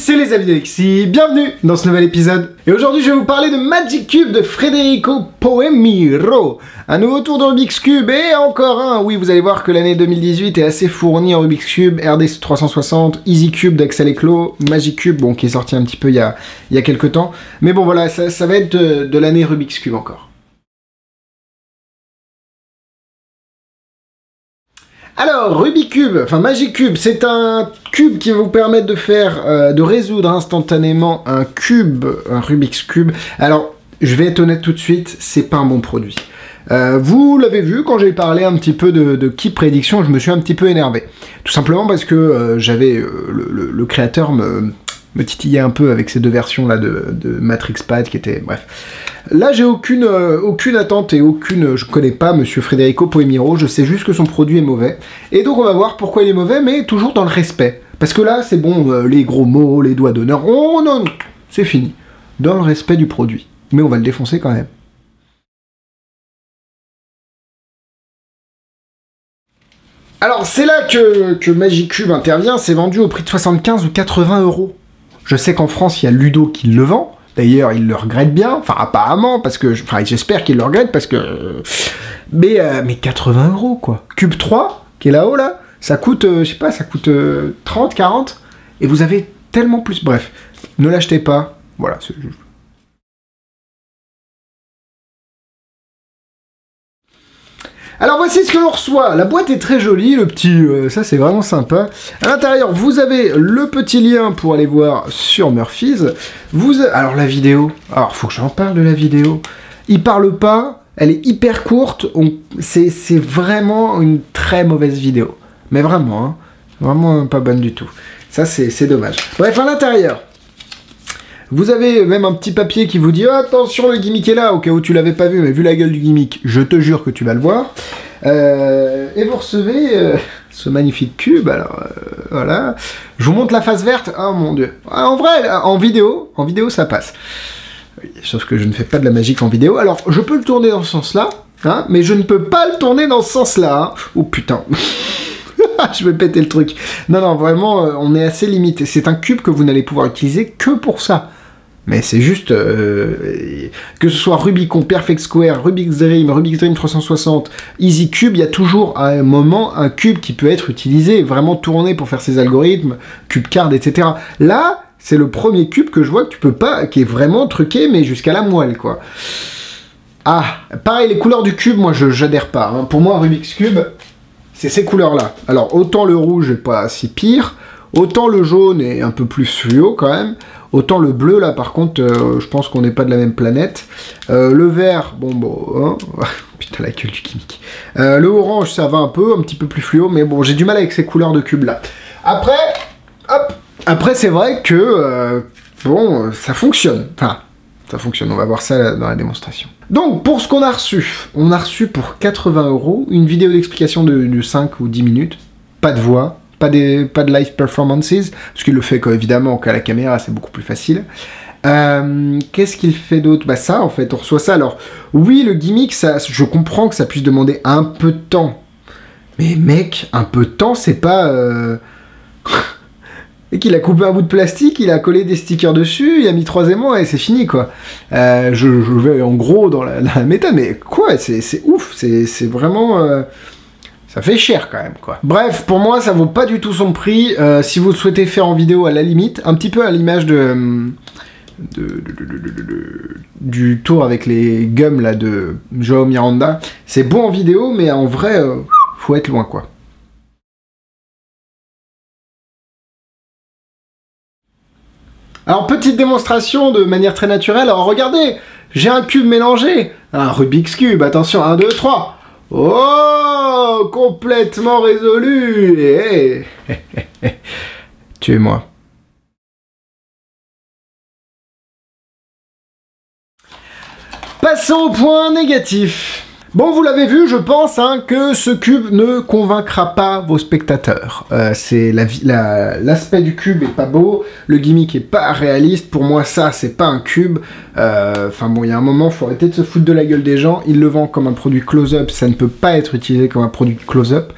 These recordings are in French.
c'est les amis d'Alexis, bienvenue dans ce nouvel épisode. Et aujourd'hui je vais vous parler de Magic Cube de Federico Poemiro. Un nouveau tour de Rubik's Cube et encore un. Oui, vous allez voir que l'année 2018 est assez fournie en Rubik's Cube, RDC 360, Easy Cube d'Axel Eclos, Magic Cube, bon, qui est sorti un petit peu il y a quelques temps. Mais bon voilà, ça va être de l'année Rubik's Cube encore. Alors, Rubik's Cube, enfin Magic Cube, c'est un cube qui va vous permettre de faire, de résoudre instantanément un Rubik's Cube. Alors, je vais être honnête tout de suite, c'est pas un bon produit. Vous l'avez vu, quand j'ai parlé un petit peu de key prédiction, je me suis un petit peu énervé. Tout simplement parce que j'avais, le créateur me titillait un peu avec ces deux versions là de Matrix Pad qui étaient, bref. Là j'ai aucune attente et je connais pas Monsieur Federico Poemiro, je sais juste que son produit est mauvais. Et donc on va voir pourquoi il est mauvais, mais toujours dans le respect. Parce que là c'est bon, les gros mots, les doigts d'honneur, oh non, c'est fini. Dans le respect du produit. Mais on va le défoncer quand même. Alors c'est là que Magic Cube intervient, c'est vendu au prix de 75 ou 80 €. Je sais qu'en France, il y a Ludo qui le vend. D'ailleurs, il le regrette bien. Enfin, apparemment, parce que... Enfin, j'espère qu'il le regrette, parce que... Mais 80 €, quoi. Cube 3, qui est là-haut, là, ça coûte, je sais pas, ça coûte 30, 40. Et vous avez tellement plus. Bref, ne l'achetez pas. Voilà, c'est juste... Alors voici ce que l'on reçoit. La boîte est très jolie, le petit... ça c'est vraiment sympa. À l'intérieur, vous avez le petit lien pour aller voir sur Murphy's. Alors la vidéo... Alors faut que j'en parle de la vidéo. Il parle pas, elle est hyper courte. C'est vraiment une très mauvaise vidéo. Mais vraiment, hein. Vraiment pas bonne du tout. Ça c'est dommage. Bref, à l'intérieur... Vous avez même un petit papier qui vous dit oh, « Attention, le gimmick est là », au cas où tu l'avais pas vu, mais vu la gueule du gimmick, je te jure que tu vas le voir. Et vous recevez ce magnifique cube, alors voilà. Je vous montre la face verte, oh mon dieu. En vrai, en vidéo ça passe. Sauf que je ne fais pas de la magie en vidéo, alors je peux le tourner dans ce sens-là, hein, mais je ne peux pas le tourner dans ce sens-là. Hein. Oh putain. Je vais péter le truc. Non, vraiment, on est assez limité. C'est un cube que vous n'allez pouvoir utiliser que pour ça. Mais c'est juste... que ce soit Rubicon, Perfect Square, Rubik's Dream 360, Easy Cube, il y a toujours à un moment un cube qui peut être utilisé, vraiment tourné pour faire ses algorithmes, cube card, etc. Là, c'est le premier cube que je vois que tu peux pas, qui est vraiment truqué, mais jusqu'à la moelle, quoi. Ah, pareil, les couleurs du cube, moi, j'adhère pas. Hein. Pour moi, Rubik's Cube... c'est ces couleurs-là. Alors, autant le rouge est pas si pire, autant le jaune est un peu plus fluo quand même, autant le bleu, là, par contre, je pense qu'on n'est pas de la même planète. Le vert, bon, hein, putain, la gueule du gimmick. Le orange, ça va un petit peu plus fluo, mais bon, j'ai du mal avec ces couleurs de cubes-là. Après, hop, après, c'est vrai que, bon, ça fonctionne. Enfin, ça fonctionne, on va voir ça dans la démonstration. Donc, pour ce qu'on a reçu pour 80 € une vidéo d'explication de 5 ou 10 minutes, pas de voix, pas de live performances, parce qu'il le fait évidemment qu'à la caméra, c'est beaucoup plus facile. Qu'est-ce qu'il fait d'autre? Bah ça, en fait, on reçoit ça. Alors, oui, le gimmick, ça, je comprends que ça puisse demander un peu de temps. Mais mec, un peu de temps, c'est pas... Et qu'il a coupé un bout de plastique, il a collé des stickers dessus, il a mis 3 aimants et c'est fini, quoi. Je vais en gros dans la méthode, mais quoi, c'est ouf, c'est vraiment... ça fait cher quand même, quoi. Bref, pour moi, ça vaut pas du tout son prix. Si vous le souhaitez faire en vidéo, à la limite, un petit peu à l'image du tour avec les gums, là, de Joao Miranda. C'est beau en vidéo, mais en vrai, faut être loin, quoi. Alors, petite démonstration de manière très naturelle. Alors, regardez, j'ai un cube mélangé. Un Rubik's Cube, attention, 1, 2, 3. Oh, complètement résolu. Hey. Tuez-moi. Passons au point négatif. Bon, vous l'avez vu, je pense hein, que ce cube ne convaincra pas vos spectateurs. C'est l'aspect du cube est pas beau, le gimmick est pas réaliste. Pour moi, ça, c'est pas un cube. Enfin bon, il y a un moment, faut arrêter de se foutre de la gueule des gens. Ils le vendent comme un produit close-up, ça ne peut pas être utilisé comme un produit close-up.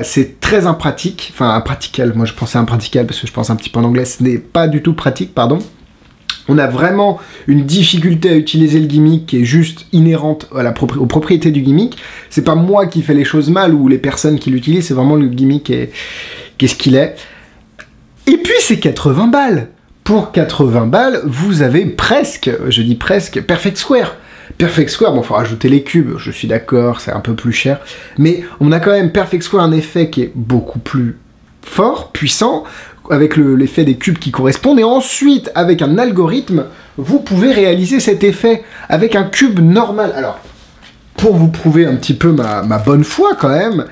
C'est très impratique, enfin impraticable. Moi, je pensais impraticable parce que je pense un petit peu en anglais. Ce n'est pas du tout pratique, pardon. On a vraiment une difficulté à utiliser le gimmick qui est juste inhérente à aux propriétés du gimmick. C'est pas moi qui fais les choses mal ou les personnes qui l'utilisent, c'est vraiment le gimmick qui est ce qu'il est. Et puis c'est 80 balles. Pour 80 balles, vous avez presque, je dis presque, Perfect Square. Perfect Square, bon, il faut rajouter les cubes, je suis d'accord, c'est un peu plus cher. Mais on a quand même Perfect Square, un effet qui est beaucoup plus fort, puissant, avec l'effet des cubes qui correspondent, et ensuite, avec un algorithme, vous pouvez réaliser cet effet avec un cube normal. Alors, pour vous prouver un petit peu ma bonne foi, quand même,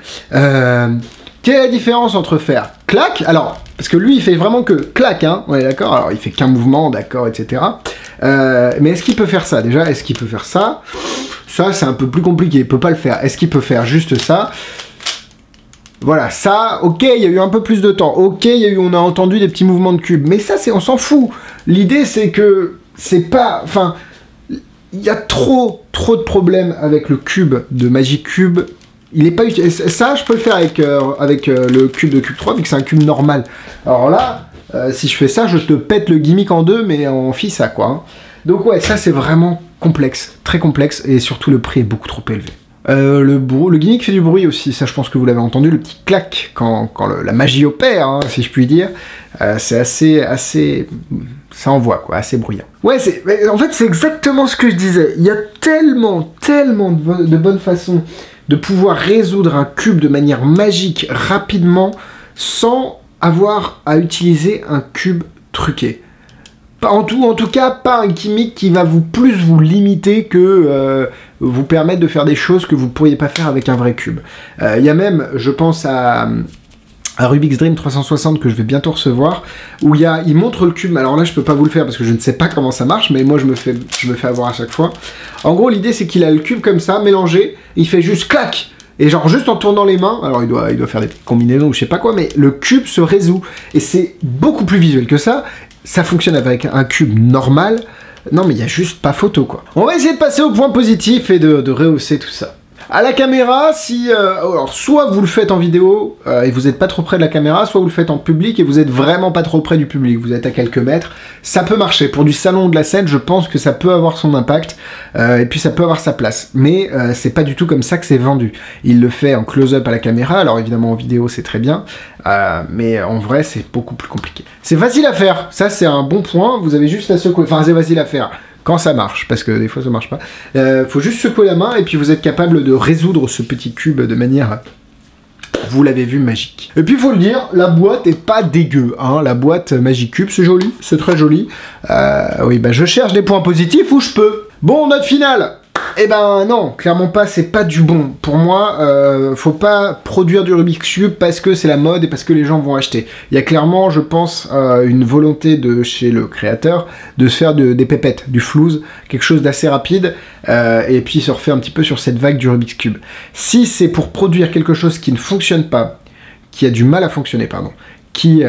quelle est la différence entre faire clac, alors, parce que lui, il fait vraiment que clac, hein, on est d'accord, alors il fait qu'un mouvement, d'accord, etc. Mais est-ce qu'il peut faire ça, déjà? Est-ce qu'il peut faire ça? Ça, c'est un peu plus compliqué, il peut pas le faire. Est-ce qu'il peut faire juste ça? Voilà, ça, ok, il y a eu un peu plus de temps, ok, on a entendu des petits mouvements de cube, mais ça, on s'en fout. L'idée, c'est que c'est pas, enfin, il y a trop de problèmes avec le cube de Magic Cube. Il est pas utile. Ça, je peux le faire avec le cube de Cube 3, vu que c'est un cube normal. Alors là, si je fais ça, je te pète le gimmick en deux, mais en fissa, quoi. Hein. Donc ouais, ça, c'est vraiment complexe, très complexe, et surtout, le prix est beaucoup trop élevé. Le gimmick fait du bruit aussi, ça je pense que vous l'avez entendu, le petit clac quand la magie opère, hein, si je puis dire. C'est assez... ça envoie quoi, assez bruyant. Ouais, en fait c'est exactement ce que je disais. Il y a tellement de bonnes façons de pouvoir résoudre un cube de manière magique, rapidement, sans avoir à utiliser un cube truqué. En tout cas, pas un gimmick qui va plus vous limiter que vous permettre de faire des choses que vous ne pourriez pas faire avec un vrai cube. Il y a même, je pense à Rubik's Dream 360 que je vais bientôt recevoir, où il montre le cube. Alors là, je peux pas vous le faire parce que je ne sais pas comment ça marche, mais moi, je me fais avoir à chaque fois. En gros, l'idée, c'est qu'il a le cube comme ça, mélangé, il fait juste clac. Et genre juste en tournant les mains, alors il doit faire des petites combinaisons ou je sais pas quoi, mais le cube se résout. Et c'est beaucoup plus visuel que ça. Ça fonctionne avec un cube normal. Non mais il n'y a juste pas photo quoi. On va essayer de passer au point positif et de rehausser tout ça. À la caméra, alors soit vous le faites en vidéo et vous n'êtes pas trop près de la caméra, soit vous le faites en public et vous êtes vraiment pas trop près du public, vous êtes à quelques mètres. Ça peut marcher. Pour du salon de la scène, je pense que ça peut avoir son impact et puis ça peut avoir sa place. Mais c'est pas du tout comme ça que c'est vendu. Il le fait en close-up à la caméra, alors évidemment en vidéo c'est très bien, mais en vrai c'est beaucoup plus compliqué. C'est facile à faire, ça c'est un bon point, vous avez juste à secouer, enfin c'est facile à faire. Quand ça marche, parce que des fois ça marche pas. Faut juste secouer la main et puis vous êtes capable de résoudre ce petit cube de manière, vous l'avez vu, magique. Et puis il faut le dire, la boîte est pas dégueu, hein. La boîte Magic Cube, c'est joli, c'est très joli. Oui, bah je cherche des points positifs où je peux. Bon, note finale. Eh ben non, clairement pas, c'est pas du bon. Pour moi, faut pas produire du Rubik's Cube parce que c'est la mode et parce que les gens vont acheter. Il y a clairement, je pense, une volonté de chez le créateur de se faire des pépettes, du flouze, quelque chose d'assez rapide, et puis se refaire un petit peu sur cette vague du Rubik's Cube. Si c'est pour produire quelque chose qui ne fonctionne pas, qui a du mal à fonctionner, pardon, qui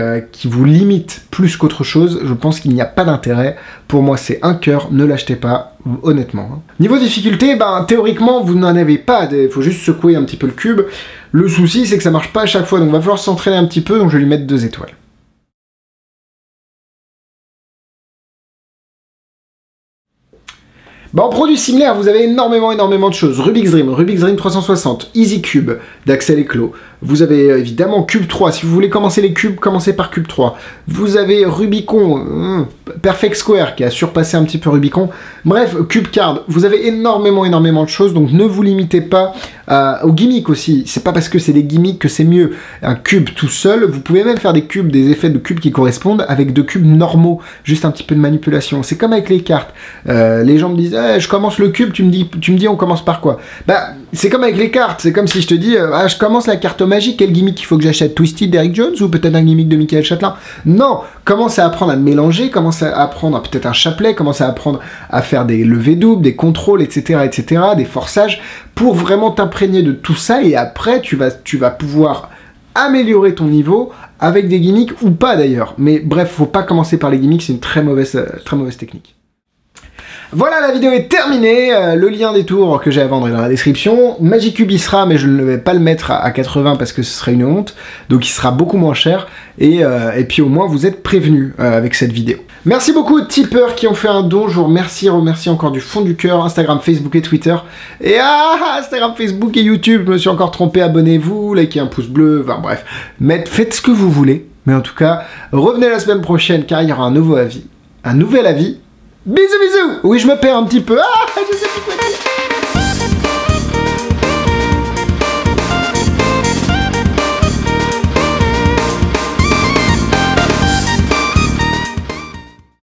vous limite plus qu'autre chose, je pense qu'il n'y a pas d'intérêt. Pour moi, c'est un cœur, ne l'achetez pas, honnêtement. Niveau difficulté, ben, théoriquement, vous n'en avez pas, il faut juste secouer un petit peu le cube. Le souci, c'est que ça marche pas à chaque fois, donc il va falloir s'entraîner un petit peu, donc je vais lui mettre 2 étoiles. Bah, en produits similaires, vous avez énormément de choses. Rubik's Dream 360, Easy Cube d'Axel et Clo. Vous avez évidemment Cube 3. Si vous voulez commencer les cubes, commencez par Cube 3. Vous avez Rubicon, Perfect Square qui a surpassé un petit peu Rubicon. Bref, Cube Card. Vous avez énormément de choses, donc ne vous limitez pas aux gimmicks aussi. C'est pas parce que c'est des gimmicks que c'est mieux. Un cube tout seul, vous pouvez même faire des effets de cubes qui correspondent avec de cubes normaux. Juste un petit peu de manipulation. C'est comme avec les cartes. Les gens me disent je commence le cube, tu me dis on commence par quoi? Bah, c'est comme avec les cartes, c'est comme si je te dis, je commence la carte magique, quel gimmick il faut que j'achète? Twisted d'Eric Jones ou peut-être un gimmick de Michael Chatelain? Non, commence à apprendre à mélanger, commence à apprendre peut-être un chapelet, commence à apprendre à faire des levées doubles, des contrôles, etc., des forçages, pour vraiment t'imprégner de tout ça, et après, tu vas pouvoir améliorer ton niveau avec des gimmicks ou pas d'ailleurs. Mais bref, faut pas commencer par les gimmicks, c'est une très mauvaise technique. Voilà, la vidéo est terminée, le lien des tours que j'ai à vendre est dans la description. Magicube y sera, mais je ne vais pas le mettre à 80 parce que ce serait une honte, donc il sera beaucoup moins cher, et puis au moins vous êtes prévenus avec cette vidéo. Merci beaucoup aux tipeurs qui ont fait un don, je vous remercie encore du fond du cœur, Instagram, Facebook et Twitter, et Instagram, Facebook et YouTube, je me suis encore trompé, abonnez-vous, likez un pouce bleu, enfin bref, faites ce que vous voulez, mais en tout cas, revenez la semaine prochaine car il y aura un nouvel avis. Bisous bisous. Oui, je me perds un petit peu. Je sais plus quoi dire.